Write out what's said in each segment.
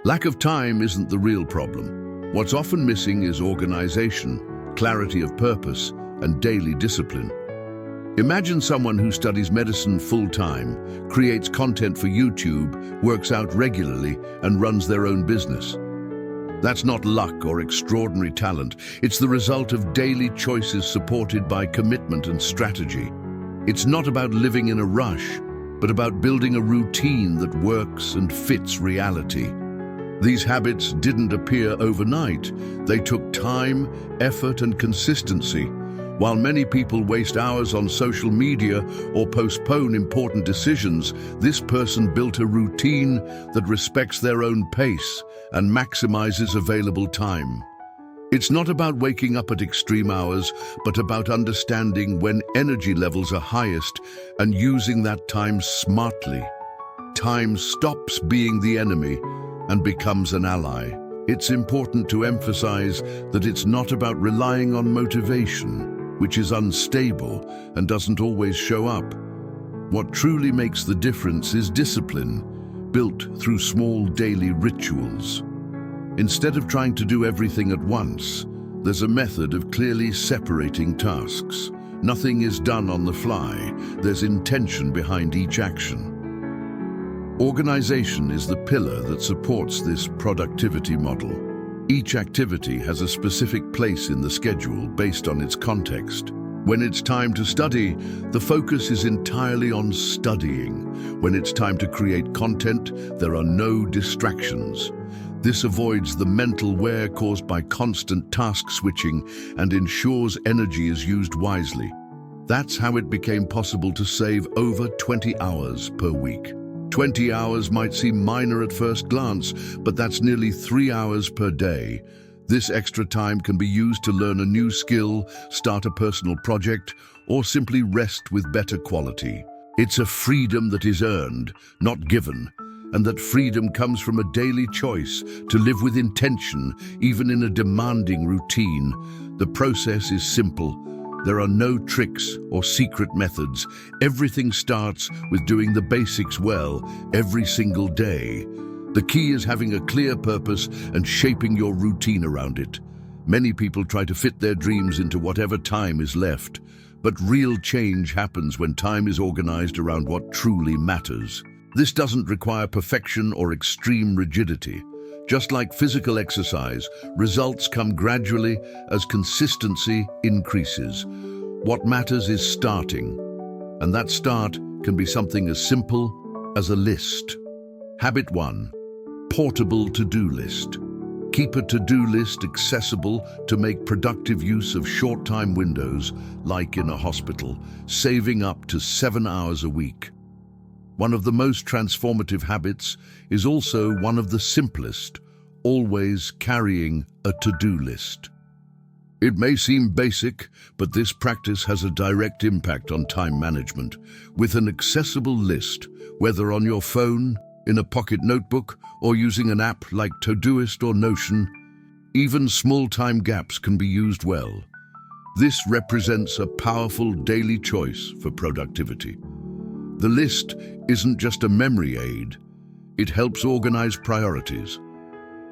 Lack of time isn't the real problem. What's often missing is organization, clarity of purpose, and daily discipline. Imagine someone who studies medicine full-time, creates content for YouTube, works out regularly, and runs their own business. That's not luck or extraordinary talent. It's the result of daily choices supported by commitment and strategy. It's not about living in a rush, but about building a routine that works and fits reality. These habits didn't appear overnight. They took time, effort, and consistency. While many people waste hours on social media or postpone important decisions, this person built a routine that respects their own pace and maximizes available time. It's not about waking up at extreme hours, but about understanding when energy levels are highest and using that time smartly. Time stops being the enemy and becomes an ally. It's important to emphasize that it's not about relying on motivation, which is unstable and doesn't always show up. What truly makes the difference is discipline, built through small daily rituals. Instead of trying to do everything at once, there's a method of clearly separating tasks. Nothing is done on the fly. There's intention behind each action. Organization is the pillar that supports this productivity model. Each activity has a specific place in the schedule based on its context. When it's time to study, the focus is entirely on studying. When it's time to create content, there are no distractions. This avoids the mental wear caused by constant task switching and ensures energy is used wisely. That's how it became possible to save over 20 hours per week. 20 hours might seem minor at first glance, but that's nearly 3 hours per day. This extra time can be used to learn a new skill, start a personal project, or simply rest with better quality. It's a freedom that is earned, not given, and that freedom comes from a daily choice to live with intention, even in a demanding routine. The process is simple. There are no tricks or secret methods. Everything starts with doing the basics well every single day. The key is having a clear purpose and shaping your routine around it. Many people try to fit their dreams into whatever time is left, but real change happens when time is organized around what truly matters. This doesn't require perfection or extreme rigidity. Just like physical exercise, results come gradually as consistency increases. What matters is starting, and that start can be something as simple as a list. Habit 1. Portable to-do list. Keep a to-do list accessible to make productive use of short-time windows, like in a hospital, saving up to 7 hours a week. One of the most transformative habits is also one of the simplest, always carrying a to-do list. It may seem basic, but this practice has a direct impact on time management. With an accessible list, whether on your phone, in a pocket notebook, or using an app like Todoist or Notion, even small time gaps can be used well. This represents a powerful daily choice for productivity. The list isn't just a memory aid, it helps organize priorities.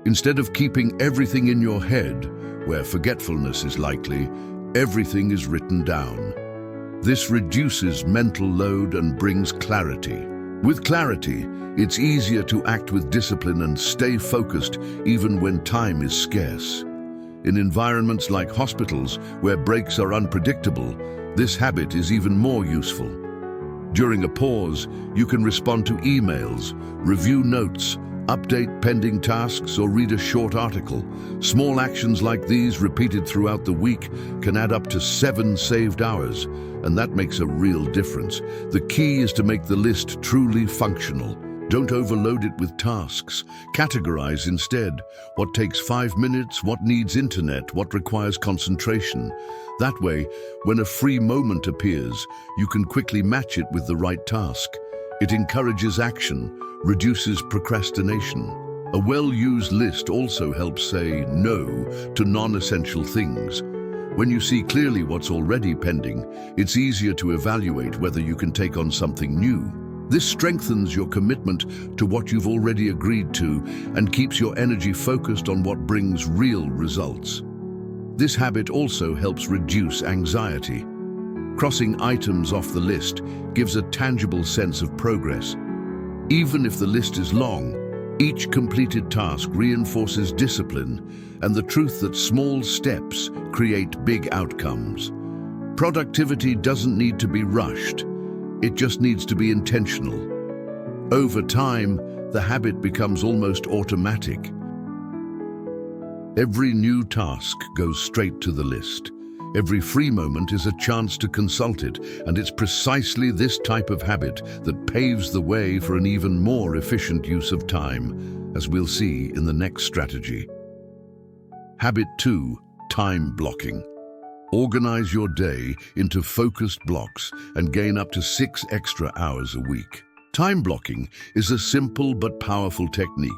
Instead of keeping everything in your head, where forgetfulness is likely, everything is written down. This reduces mental load and brings clarity. With clarity, it's easier to act with discipline and stay focused even when time is scarce. In environments like hospitals, where breaks are unpredictable, this habit is even more useful. During a pause, you can respond to emails, review notes, update pending tasks, or read a short article. Small actions like these, repeated throughout the week, can add up to 7 saved hours, and that makes a real difference. The key is to make the list truly functional. Don't overload it with tasks. Categorize instead. What takes 5 minutes, what needs internet, what requires concentration. That way, when a free moment appears, you can quickly match it with the right task. It encourages action, reduces procrastination. A well-used list also helps say no to non-essential things. When you see clearly what's already pending, it's easier to evaluate whether you can take on something new. This strengthens your commitment to what you've already agreed to and keeps your energy focused on what brings real results. This habit also helps reduce anxiety. Crossing items off the list gives a tangible sense of progress. Even if the list is long, each completed task reinforces discipline and the truth that small steps create big outcomes. Productivity doesn't need to be rushed. It just needs to be intentional. Over time, the habit becomes almost automatic. Every new task goes straight to the list. Every free moment is a chance to consult it, and it's precisely this type of habit that paves the way for an even more efficient use of time, as we'll see in the next strategy. Habit 2, time blocking. Organize your day into focused blocks and gain up to 6 extra hours a week. Time blocking is a simple but powerful technique.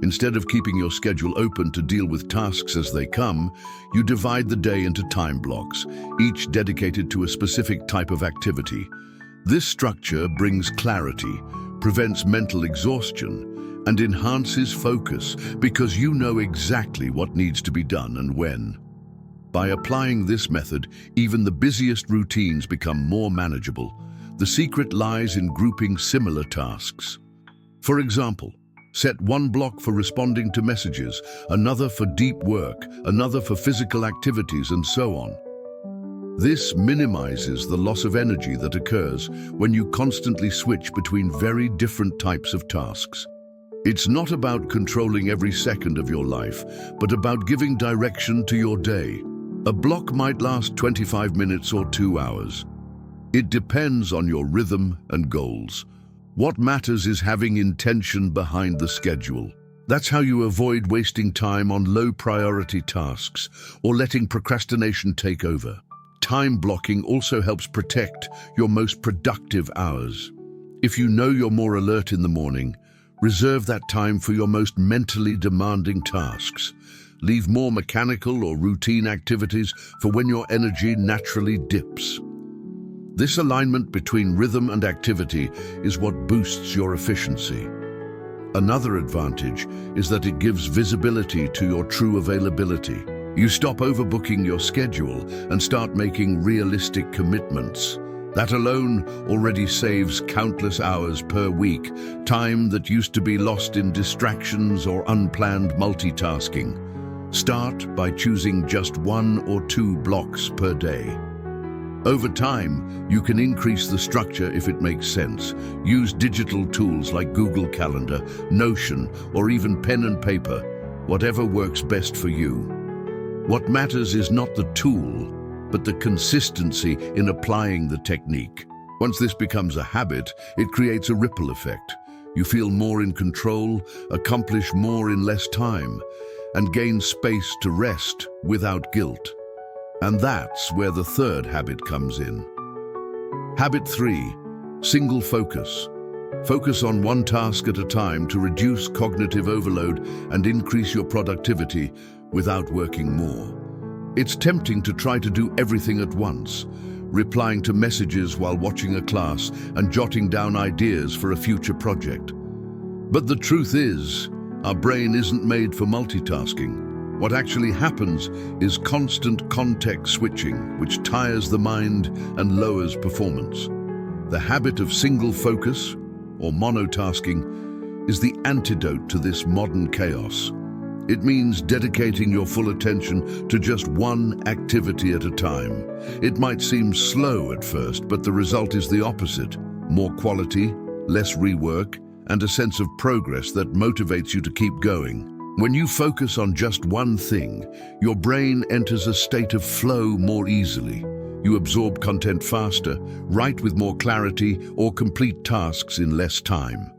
Instead of keeping your schedule open to deal with tasks as they come, you divide the day into time blocks, each dedicated to a specific type of activity. This structure brings clarity, prevents mental exhaustion, and enhances focus because you know exactly what needs to be done and when. By applying this method, even the busiest routines become more manageable. The secret lies in grouping similar tasks. For example, set one block for responding to messages, another for deep work, another for physical activities, and so on. This minimizes the loss of energy that occurs when you constantly switch between very different types of tasks. It's not about controlling every second of your life, but about giving direction to your day. A block might last 25 minutes or 2 hours. It depends on your rhythm and goals. What matters is having intention behind the schedule. That's how you avoid wasting time on low-priority tasks or letting procrastination take over. Time blocking also helps protect your most productive hours. If you know you're more alert in the morning, reserve that time for your most mentally demanding tasks. Leave more mechanical or routine activities for when your energy naturally dips. This alignment between rhythm and activity is what boosts your efficiency. Another advantage is that it gives visibility to your true availability. You stop overbooking your schedule and start making realistic commitments. That alone already saves countless hours per week, time that used to be lost in distractions or unplanned multitasking. Start by choosing just 1 or 2 blocks per day. Over time, you can increase the structure if it makes sense. Use digital tools like Google Calendar, Notion, or even pen and paper, whatever works best for you. What matters is not the tool, but the consistency in applying the technique. Once this becomes a habit, it creates a ripple effect. You feel more in control, accomplish more in less time, and gain space to rest without guilt. And that's where the third habit comes in. Habit 3, single focus. Focus on one task at a time to reduce cognitive overload and increase your productivity without working more. It's tempting to try to do everything at once, replying to messages while watching a class and jotting down ideas for a future project. But the truth is, our brain isn't made for multitasking. What actually happens is constant context switching, which tires the mind and lowers performance. The habit of single focus, or monotasking, is the antidote to this modern chaos. It means dedicating your full attention to just one activity at a time. It might seem slow at first, but the result is the opposite. More quality, less rework, and a sense of progress that motivates you to keep going. When you focus on just one thing, your brain enters a state of flow more easily. You absorb content faster, write with more clarity, or complete tasks in less time.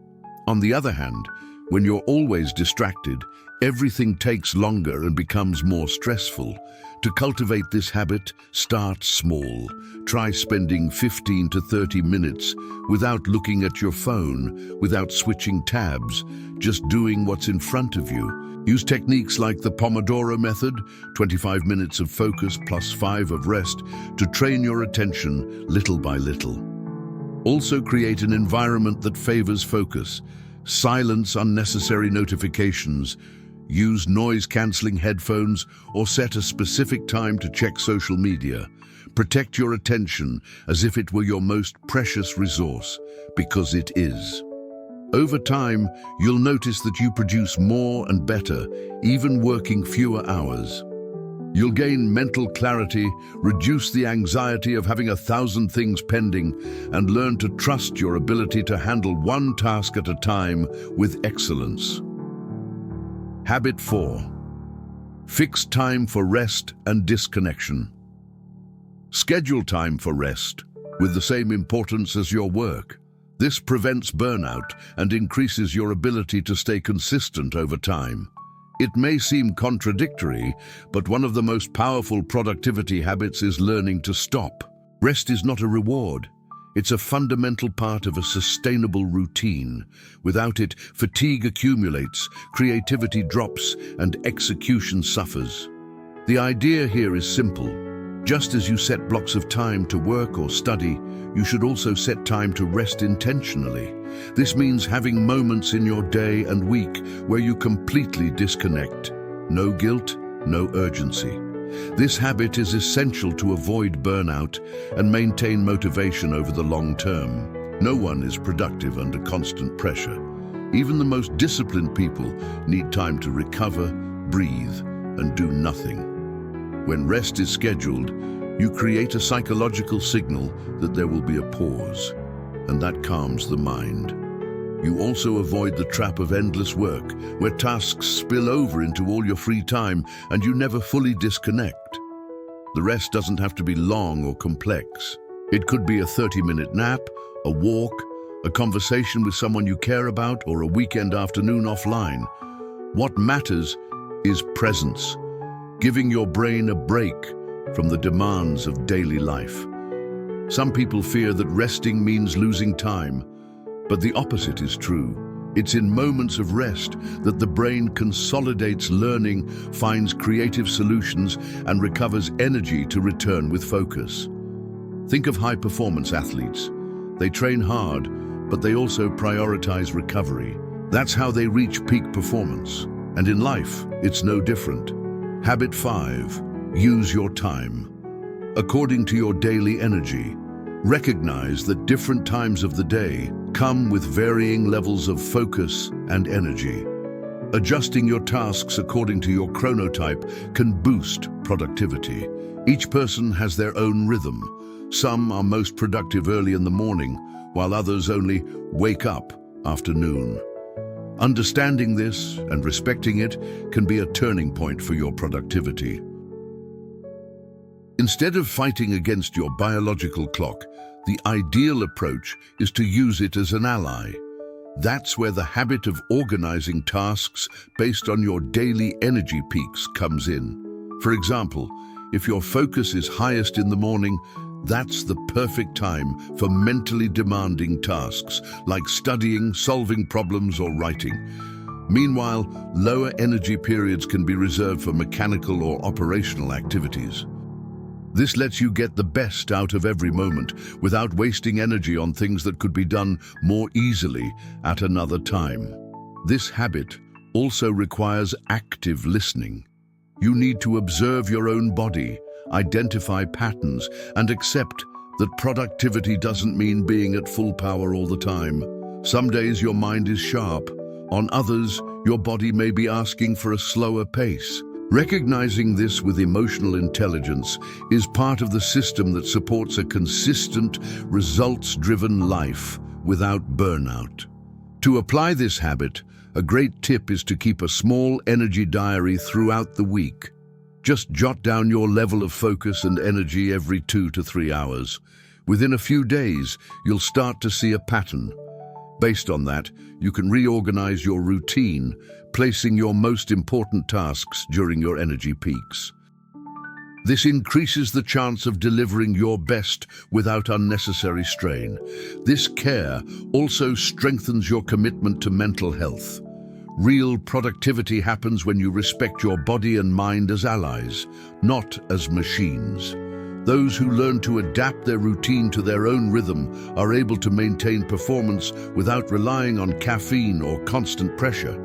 On the other hand, when you're always distracted, everything takes longer and becomes more stressful. To cultivate this habit, start small. Try spending 15 to 30 minutes without looking at your phone, without switching tabs, just doing what's in front of you. Use techniques like the Pomodoro method, 25 minutes of focus plus 5 of rest, to train your attention little by little. Also create an environment that favors focus. Silence unnecessary notifications. Use noise-canceling headphones or set a specific time to check social media. Protect your attention as if it were your most precious resource, because it is. Over time, you'll notice that you produce more and better, even working fewer hours. You'll gain mental clarity, reduce the anxiety of having 1,000 things pending, and learn to trust your ability to handle one task at a time with excellence. Habit 4. Fix time for rest and disconnection. Schedule time for rest with the same importance as your work. This prevents burnout and increases your ability to stay consistent over time. It may seem contradictory, but one of the most powerful productivity habits is learning to stop. Rest is not a reward. It's a fundamental part of a sustainable routine. Without it, fatigue accumulates, creativity drops, and execution suffers. The idea here is simple. Just as you set blocks of time to work or study, you should also set time to rest intentionally. This means having moments in your day and week where you completely disconnect. No guilt, no urgency. This habit is essential to avoid burnout and maintain motivation over the long term. No one is productive under constant pressure. Even the most disciplined people need time to recover, breathe, and do nothing. When rest is scheduled, you create a psychological signal that there will be a pause, and that calms the mind. You also avoid the trap of endless work, where tasks spill over into all your free time and you never fully disconnect. The rest doesn't have to be long or complex. It could be a 30-minute nap, a walk, a conversation with someone you care about, or a weekend afternoon offline. What matters is presence, giving your brain a break from the demands of daily life. Some people fear that resting means losing time, but the opposite is true. It's in moments of rest that the brain consolidates learning, finds creative solutions, and recovers energy to return with focus. Think of high-performance athletes. They train hard, but they also prioritize recovery. That's how they reach peak performance. And in life, it's no different. Habit 5. Use your time. According to your daily energy, recognize that different times of the day come with varying levels of focus and energy. Adjusting your tasks according to your chronotype can boost productivity. Each person has their own rhythm. Some are most productive early in the morning, while others only wake up after noon. Understanding this and respecting it can be a turning point for your productivity. Instead of fighting against your biological clock, the ideal approach is to use it as an ally. That's where the habit of organizing tasks based on your daily energy peaks comes in. For example, if your focus is highest in the morning, that's the perfect time for mentally demanding tasks like studying, solving problems, or writing. Meanwhile, lower energy periods can be reserved for mechanical or operational activities. This lets you get the best out of every moment without wasting energy on things that could be done more easily at another time. This habit also requires active listening. You need to observe your own body, identify patterns, and accept that productivity doesn't mean being at full power all the time. Some days your mind is sharp. On others, your body may be asking for a slower pace. Recognizing this with emotional intelligence is part of the system that supports a consistent, results-driven life without burnout. To apply this habit, a great tip is to keep a small energy diary throughout the week. Just jot down your level of focus and energy every 2 to 3 hours. Within a few days, you'll start to see a pattern. Based on that, you can reorganize your routine, placing your most important tasks during your energy peaks. This increases the chance of delivering your best without unnecessary strain. This care also strengthens your commitment to mental health. Real productivity happens when you respect your body and mind as allies, not as machines. Those who learn to adapt their routine to their own rhythm are able to maintain performance without relying on caffeine or constant pressure.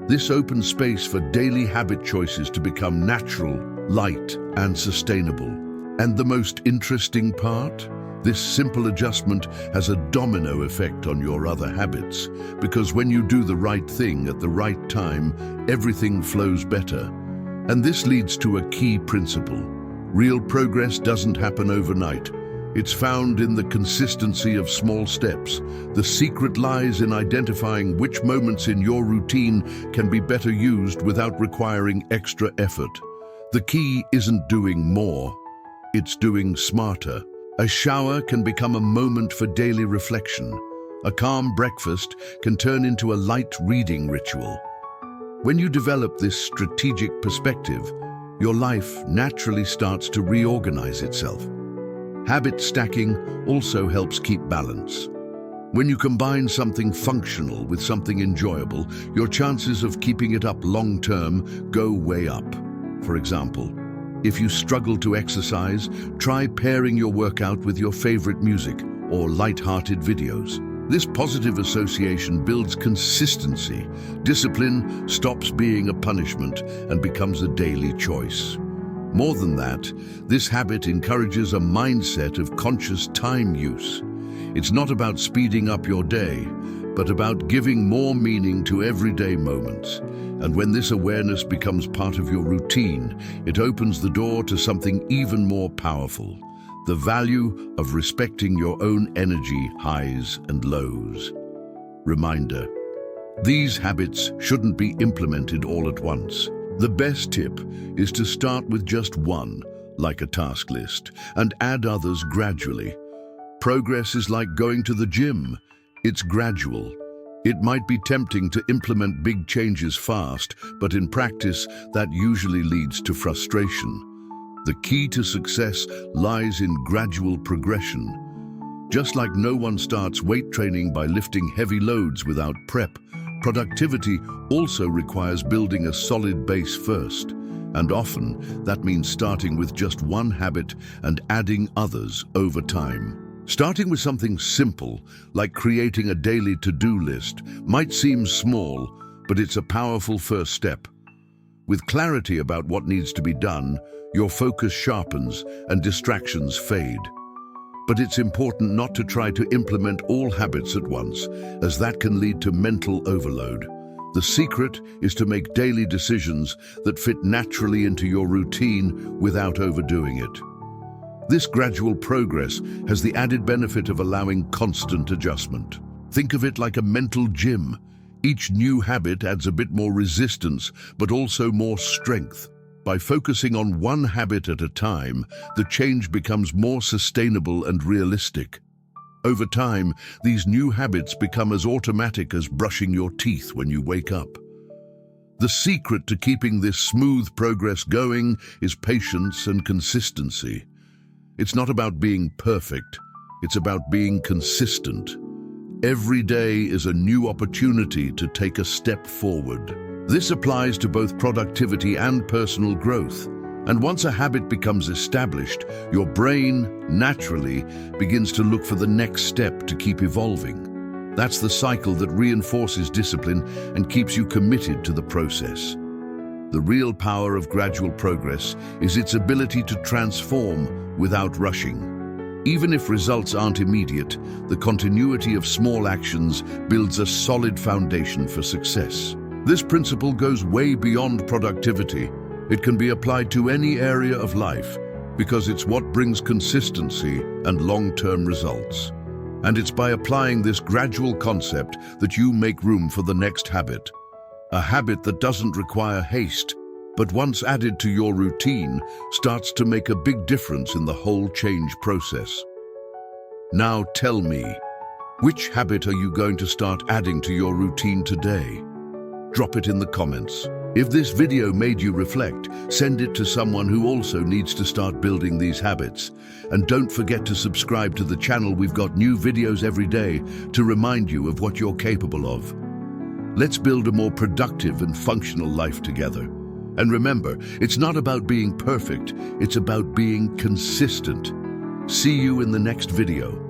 This opens space for daily habit choices to become natural, light, and sustainable. And the most interesting part? This simple adjustment has a domino effect on your other habits, because when you do the right thing at the right time, everything flows better. And this leads to a key principle. Real progress doesn't happen overnight. It's found in the consistency of small steps. The secret lies in identifying which moments in your routine can be better used without requiring extra effort. The key isn't doing more, it's doing smarter. A shower can become a moment for daily reflection. A calm breakfast can turn into a light reading ritual. When you develop this strategic perspective, your life naturally starts to reorganize itself. Habit stacking also helps keep balance. When you combine something functional with something enjoyable, your chances of keeping it up long-term go way up. For example, if you struggle to exercise, try pairing your workout with your favorite music or light-hearted videos. This positive association builds consistency. Discipline stops being a punishment and becomes a daily choice. More than that, this habit encourages a mindset of conscious time use. It's not about speeding up your day, but about giving more meaning to everyday moments. And when this awareness becomes part of your routine, it opens the door to something even more powerful: the value of respecting your own energy highs and lows. Reminder: these habits shouldn't be implemented all at once. The best tip is to start with just one, like a task list, and add others gradually. Progress is like going to the gym. It's gradual. It might be tempting to implement big changes fast, but in practice, that usually leads to frustration. The key to success lies in gradual progression. Just like no one starts weight training by lifting heavy loads without prep, productivity also requires building a solid base first. And often, that means starting with just one habit and adding others over time. Starting with something simple, like creating a daily to-do list, might seem small, but it's a powerful first step. With clarity about what needs to be done, your focus sharpens and distractions fade. But it's important not to try to implement all habits at once, as that can lead to mental overload. The secret is to make daily decisions that fit naturally into your routine without overdoing it. This gradual progress has the added benefit of allowing constant adjustment. Think of it like a mental gym. Each new habit adds a bit more resistance, but also more strength. By focusing on one habit at a time, the change becomes more sustainable and realistic. Over time, these new habits become as automatic as brushing your teeth when you wake up. The secret to keeping this smooth progress going is patience and consistency. It's not about being perfect, it's about being consistent. Every day is a new opportunity to take a step forward. This applies to both productivity and personal growth. And once a habit becomes established, your brain naturally begins to look for the next step to keep evolving. That's the cycle that reinforces discipline and keeps you committed to the process. The real power of gradual progress is its ability to transform without rushing. Even if results aren't immediate, the continuity of small actions builds a solid foundation for success. This principle goes way beyond productivity. It can be applied to any area of life because it's what brings consistency and long-term results. And it's by applying this gradual concept that you make room for the next habit. A habit that doesn't require haste, but once added to your routine, starts to make a big difference in the whole change process. Now tell me, which habit are you going to start adding to your routine today? Drop it in the comments. If this video made you reflect, send it to someone who also needs to start building these habits. And don't forget to subscribe to the channel. We've got new videos every day to remind you of what you're capable of. Let's build a more productive and functional life together. And remember, it's not about being perfect, it's about being consistent. See you in the next video.